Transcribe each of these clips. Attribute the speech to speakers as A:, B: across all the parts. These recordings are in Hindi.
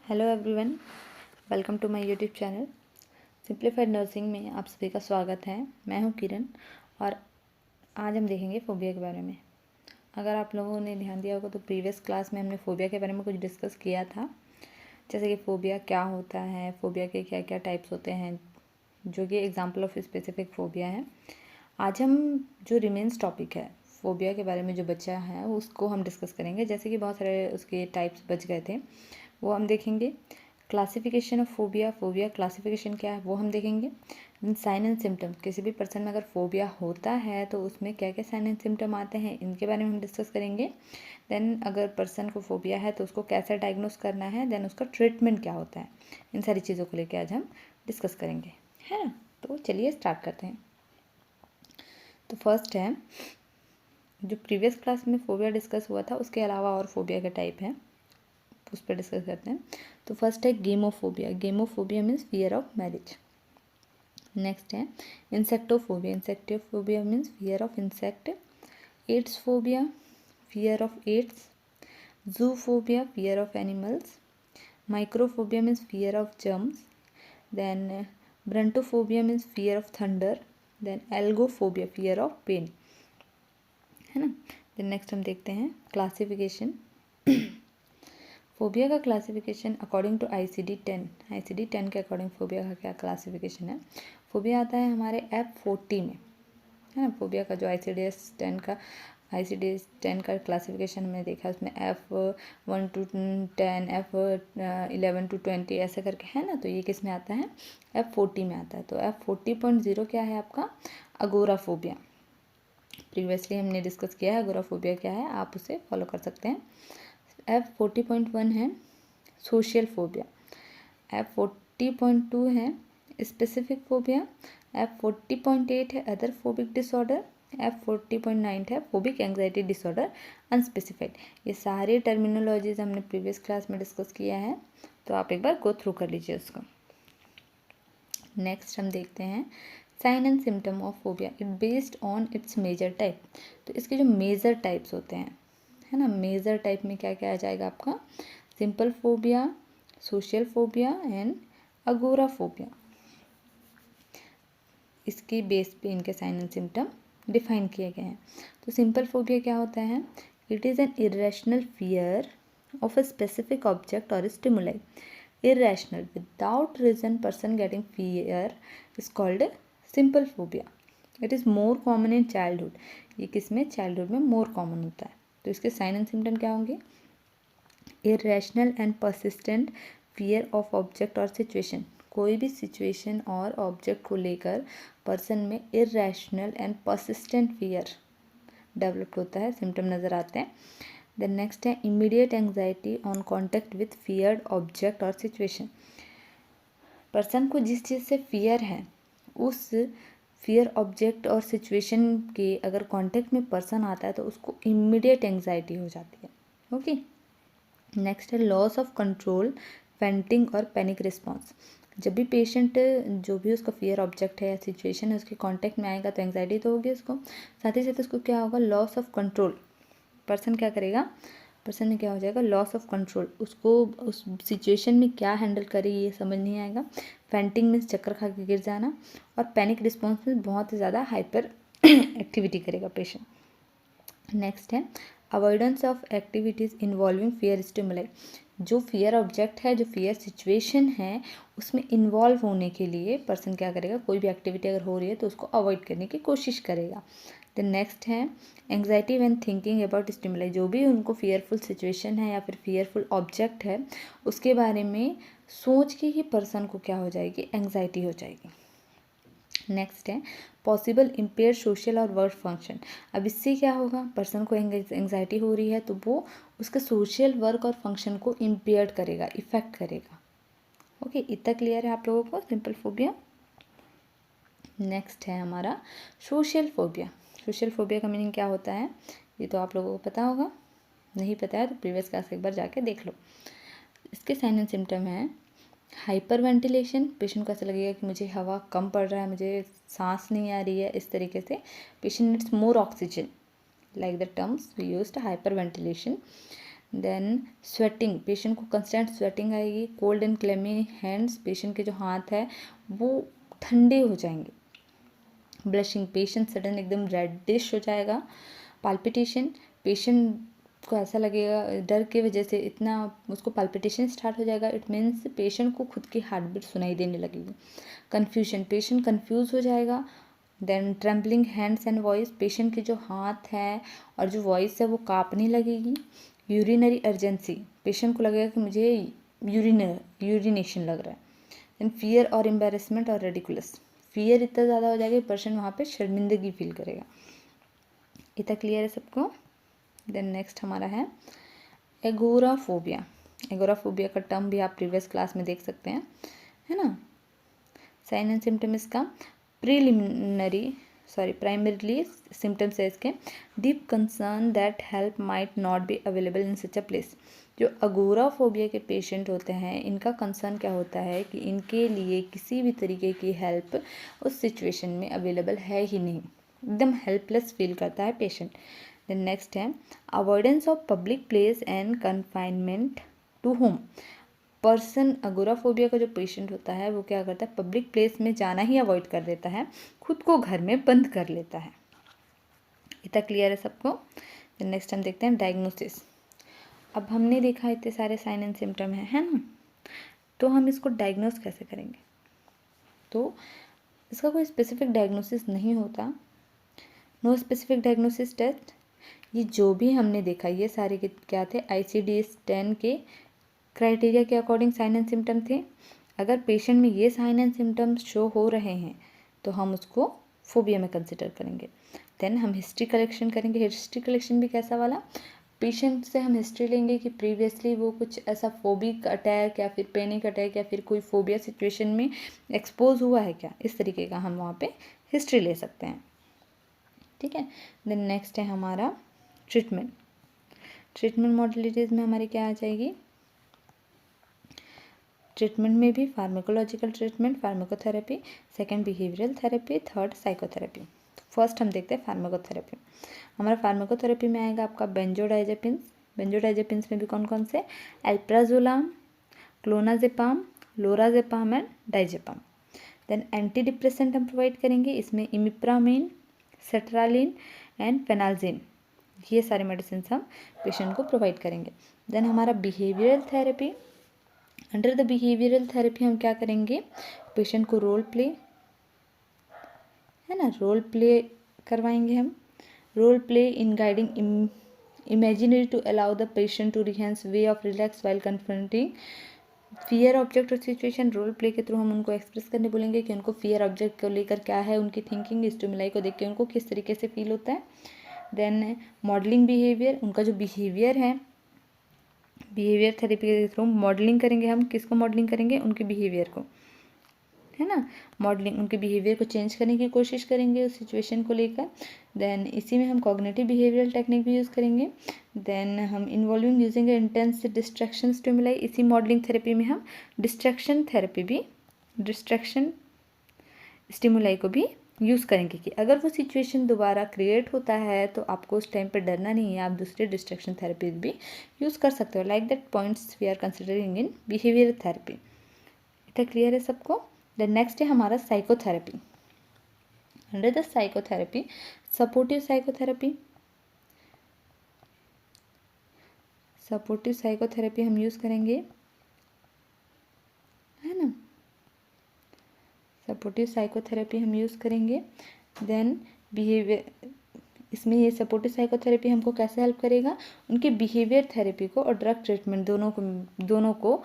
A: Hello everyone, welcome to my YouTube channel simplified nursing में आप सभी का स्वागत है। मैं हूं किरण और आज हम देखेंगे फोबिया के बारे में। अगर आप लोगों ने ध्यान दिया होगा तो प्रीवियस क्लास में हमने फोबिया के बारे में कुछ डिस्कस किया था, जैसे कि फोबिया क्या होता है, फोबिया के क्या क्या टाइप्स होते हैं, जो कि एग्जाम्पल ऑफ स्पेसिफिक फोबिया है। आज हम जो रिमेन्स टॉपिक है फोबिया के बारे में जो बचा है उसको हम डिस्कस करेंगे। जैसे कि बहुत सारे उसके टाइप्स बच गए थे वो हम देखेंगे। Classification of phobia, phobia classification क्या है वो हम देखेंगे। साइन एंड सिम्टम, किसी भी पर्सन में अगर फोबिया होता है तो उसमें क्या क्या साइन एंड सिम्टम आते हैं इनके बारे में हम डिस्कस करेंगे। देन अगर पर्सन को फोबिया है तो उसको कैसे डायग्नोस करना है, देन उसका ट्रीटमेंट क्या होता है, इन सारी चीज़ों को लेकर आज हम डिस्कस करेंगे, है ना। तो चलिए स्टार्ट करते हैं। तो फर्स्ट है, जो प्रीवियस क्लास में फोबिया डिस्कस हुआ था उसके अलावा और फोबिया के टाइप हैं, उस पर डिस्कस करते हैं। तो फर्स्ट है gamophobia. Gamophobia means fear of marriage. Next है insectophobia. Insectophobia means fear of insect. AIDS phobia, fear of AIDS. Zoophobia, fear of animals. Microphobia means fear of germs. Then brontophobia means fear of thunder. Then algophobia, fear of pain, है ना। देन नेक्स्ट हम देखते हैं क्लासिफिकेशन। फोबिया का क्लासिफिकेशन अकॉर्डिंग टू ICD-10 के अकॉर्डिंग फोबिया का क्या क्लासिफिकेशन है। फोबिया आता है हमारे F40 में, है ना। फोबिया का जो ICD-10 का क्लासिफिकेशन हमने देखा उसमें F1 to 10, F11 to 20 ऐसे करके है ना। तो ये किस में आता है, F40 में आता है। तो F40.0 क्या है आपका, अगोराफोबिया। प्रीवियसली हमने डिस्कस किया है अगोराफोबिया क्या है, आप उसे फॉलो कर सकते हैं। F40.1 है सोशल फोबिया। F40.2 है स्पेसिफिक फोबिया। F40.8 है अदर फोबिक डिसऑर्डर। F40.9 है फोबिक एंग्जाइटी डिसऑर्डर अनस्पेसिफाइड। ये सारे टर्मिनोलॉजीज हमने प्रीवियस क्लास में डिस्कस किया है, तो आप एक बार गो थ्रू कर लीजिए उसको। नेक्स्ट हम देखते हैं sign and symptom of phobia. It based on its major type. तो इसके जो मेजर टाइप्स होते हैं, है ना, मेजर टाइप में क्या क्या आ जाएगा आपका, simple phobia, social phobia and agoraphobia. इसके बेस पे इनके साइन एंड सिम्टम डिफाइन किए गए हैं। तो सिंपल फोबिया क्या होता है, it is an irrational fear of a specific object और stimuli. Irrational without reason person getting fear is called simple phobia. It is more common in childhood. ये किसमें, चाइल्डहुड में मोर कॉमन होता है। तो इसके साइन एंड सिम्टम क्या होंगे, irrational and persistent fear of object और सिचुएशन। कोई भी सिचुएशन और ऑब्जेक्ट को लेकर पर्सन में irrational and persistent fear develop होता है, सिम्टम नज़र आते हैं। देन नेक्स्ट है immediate anxiety on contact with feared object और सिचुएशन। पर्सन को जिस चीज़ से फियर है उस फियर ऑब्जेक्ट और सिचुएशन के अगर कांटेक्ट में पर्सन आता है तो उसको इमीडिएट एंग्जाइटी हो जाती है। ओके। नेक्स्ट है लॉस ऑफ कंट्रोल, फेंटिंग और पैनिक रिस्पॉन्स। जब भी पेशेंट जो भी उसका फियर ऑब्जेक्ट है या सिचुएशन है उसके कांटेक्ट में आएगा तो एंग्जाइटी तो होगी उसको, साथ ही साथ उसको क्या होगा, लॉस ऑफ कंट्रोल। पर्सन क्या करेगा, पर्सन में क्या हो जाएगा, लॉस ऑफ कंट्रोल। उसको उस सिचुएशन में क्या हैंडल करे ये समझ नहीं आएगा। फेंटिंग मीन्स चक्कर खा के गिर जाना, और पैनिक रिस्पॉन्स में बहुत ज़्यादा हाइपर एक्टिविटी करेगा पेशेंट। नेक्स्ट है avoidance of activities involving fear stimuli. जो फियर ऑब्जेक्ट है, जो फियर सिचुएशन है, उसमें इन्वॉल्व होने के लिए पर्सन क्या करेगा, कोई भी एक्टिविटी अगर हो रही है तो उसको अवॉइड करने की कोशिश करेगा। देन नेक्स्ट है anxiety when thinking about stimuli. जो भी उनको फियरफुल सिचुएशन है या फिर फियरफुल ऑब्जेक्ट है उसके बारे में सोच के ही पर्सन को क्या हो जाएगी, एंग्जाइटी हो जाएगी। नेक्स्ट है पॉसिबल इम्पेयर सोशल और वर्क फंक्शन। अब इससे क्या होगा, पर्सन को एंग्जाइटी हो रही है तो वो उसके सोशल वर्क और फंक्शन को इम्पेयर करेगा, इफेक्ट करेगा। ओके, इतना क्लियर है आप लोगों को सिंपल फोबिया। नेक्स्ट है हमारा सोशल फोबिया। सोशल फोबिया का मीनिंग क्या होता है ये तो आप लोगों को पता होगा, नहीं पता है तो प्रीवियस क्लास एक बार जाके देख लो। इसके साइन एंड सिम्टम है हाइपर वेंटिलेशन। पेशेंट को ऐसा लगेगा कि मुझे हवा कम पड़ रहा है, मुझे सांस नहीं आ रही है, इस तरीके से patient needs more oxygen, like the terms we used hyper ventilation. Then sweating, patient को कंस्टेंट स्वेटिंग आएगी। Cold and clammy hands, patient के जो हाथ है वो ठंडे हो जाएंगे। ब्लशिंग, पेशेंट सडन एकदम रेडिश हो जाएगा। पाल्पिटेशन, पेशेंट को ऐसा लगेगा डर की वजह से इतना उसको पाल्पिटेशन स्टार्ट हो जाएगा। इट मीन्स पेशेंट को खुद की हार्ट बीट सुनाई देने लगेगी। कन्फ्यूजन, पेशेंट कन्फ्यूज हो जाएगा। Then trembling hands and voice, patient के जो हाथ है और जो वॉइस है वो कांपने लगेगी। यूरिनरी अर्जेंसी, पेशेंट को लगेगा कि मुझे यूरिनेशन लग रहा है। देन फियर और एम्बेरसमेंट और रेडिकुलस, फियर इतना ज़्यादा हो जाएगा कि पर्सन वहाँ पे शर्मिंदगी फील करेगा। इतना क्लियर है सबको। देन नेक्स्ट हमारा है एगोराफोबिया। एगोराफोबिया का टर्म भी आप प्रीवियस क्लास में देख सकते हैं, है ना। साइन एंड सिम्टम इसका प्राइमरीली सिम्टम्स है इसके deep concern that help might not be available in such a place. जो अगोराफोबिया के पेशेंट होते हैं इनका कंसर्न क्या होता है कि इनके लिए किसी भी तरीके की हेल्प उस सिचुएशन में अवेलेबल है ही नहीं, एकदम हेल्पलेस फील करता है पेशेंट। देन नेक्स्ट है avoidance of public place and confinement to home. Person agoraphobia का जो पेशेंट होता है वो क्या करता है, पब्लिक प्लेस में जाना ही अवॉइड कर देता है, खुद को घर में बंद कर लेता है। इतना क्लियर है सबको। देन नेक्स्ट हम देखते हैं डायग्नोसिस। अब हमने देखा इतने सारे साइन एंड सिम्टम है ना, तो हम इसको डायग्नोस कैसे करेंगे। तो इसका कोई स्पेसिफिक डायग्नोसिस नहीं होता, नो स्पेसिफिक डायग्नोसिस टेस्ट। ये जो भी हमने देखा ये सारे क्या थे, ICD-10 के क्राइटेरिया के अकॉर्डिंग साइन एंड सिम्टम थे। अगर पेशेंट में ये साइन एंड सिम्टम्स शो हो रहे हैं तो हम उसको फोबिया में कंसिडर करेंगे। देन हम हिस्ट्री कलेक्शन करेंगे। हिस्ट्री कलेक्शन भी कैसा वाला, पेशेंट से हम हिस्ट्री लेंगे कि प्रीवियसली वो कुछ ऐसा फोबिक अटैक या फिर पैनिक अटैक या फिर कोई फोबिया सिचुएशन में एक्सपोज हुआ है क्या, इस तरीके का हम वहाँ पे हिस्ट्री ले सकते हैं। ठीक है। देन नेक्स्ट है हमारा ट्रीटमेंट। ट्रीटमेंट मॉडलिटीज़ में हमारी क्या आ जाएगी, ट्रीटमेंट में भी pharmacological treatment, pharmacotherapy, second behavioural therapy, third psychotherapy. First हम देखते हैं फार्माकोथेरेपी। हमारा फार्माकोथेरेपी में आएगा आपका बेंजोडाइजेपिन्स। बेंजोडाइजेपिन्स में भी कौन कौन से, alprazolam, clonazepam, lorazepam and diazepam. Then antidepressant हम प्रोवाइड करेंगे, इसमें इमिप्रामिन, सेट्रालिन एंड पेनाल्जिन, ये सारे मेडिसिन हम पेशेंट को प्रोवाइड करेंगे। देन हमारा behavioural therapy, under the behavioural therapy हम क्या करेंगे, पेशेंट को रोल प्ले, है ना, रोल प्ले करवाएंगे हम। Role play in guiding imaginary to allow the patient to rehearse way of relax while confronting fear object और सिचुएशन। रोल प्ले के थ्रू हम उनको एक्सप्रेस करने बोलेंगे कि उनको फियर ऑब्जेक्ट को लेकर क्या है उनकी थिंकिंग, स्टिमुलाई को देख के उनको किस तरीके से फील होता है। देन मॉडलिंग बिहेवियर, उनका जो बिहेवियर है, बिहेवियर थेरेपी के थ्रू मॉडलिंग करेंगे हम, किसको मॉडलिंग करेंगे, उनके बिहेवियर को, है ना, मॉडलिंग उनके बिहेवियर को चेंज करने की कोशिश करेंगे उस सिचुएशन को लेकर। देन इसी में हम कॉग्निटिव बिहेवियरल टेक्निक भी यूज़ करेंगे। देन हम involving using intense distraction stimuli, इसी मॉडलिंग थेरेपी में हम डिस्ट्रैक्शन स्टिमुलाई को भी यूज़ करेंगे कि अगर वो सिचुएशन दोबारा क्रिएट होता है तो आपको उस टाइम पे डरना नहीं है, आप दूसरे डिस्ट्रैक्शन थेरेपी भी यूज़ कर सकते हो। Like that points we are considering in behaviour therapy. इतना क्लियर है सबको। देन नेक्स्ट है हमारा psychotherapy. Under the psychotherapy, supportive psychotherapy, supportive psychotherapy हम यूज़ करेंगे, है ना, सपोर्टिव साइकोथेरेपी हम यूज़ करेंगे। देन बिहेवियर, इसमें ये सपोर्टिव साइकोथेरेपी हमको कैसे हेल्प करेगा, उनके बिहेवियर थेरेपी को और ड्रग ट्रीटमेंट दोनों को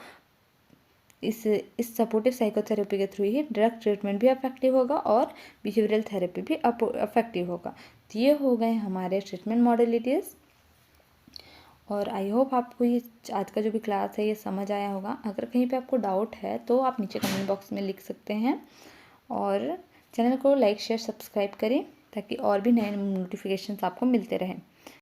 A: इस सपोर्टिव साइकोथेरेपी के थ्रू ही ड्रग ट्रीटमेंट भी अफेक्टिव होगा और बिहेवियरल थेरेपी भी अफेक्टिव होगा। तो ये हो गए हमारे ट्रीटमेंट मॉडलिटीज़। और आई होप आपको ये आज का जो भी क्लास है ये समझ आया होगा। अगर कहीं पे आपको डाउट है तो आप नीचे कमेंट बॉक्स में लिख सकते हैं और चैनल को लाइक शेयर सब्सक्राइब करें ताकि और भी नए नोटिफिकेशंस आपको मिलते रहें।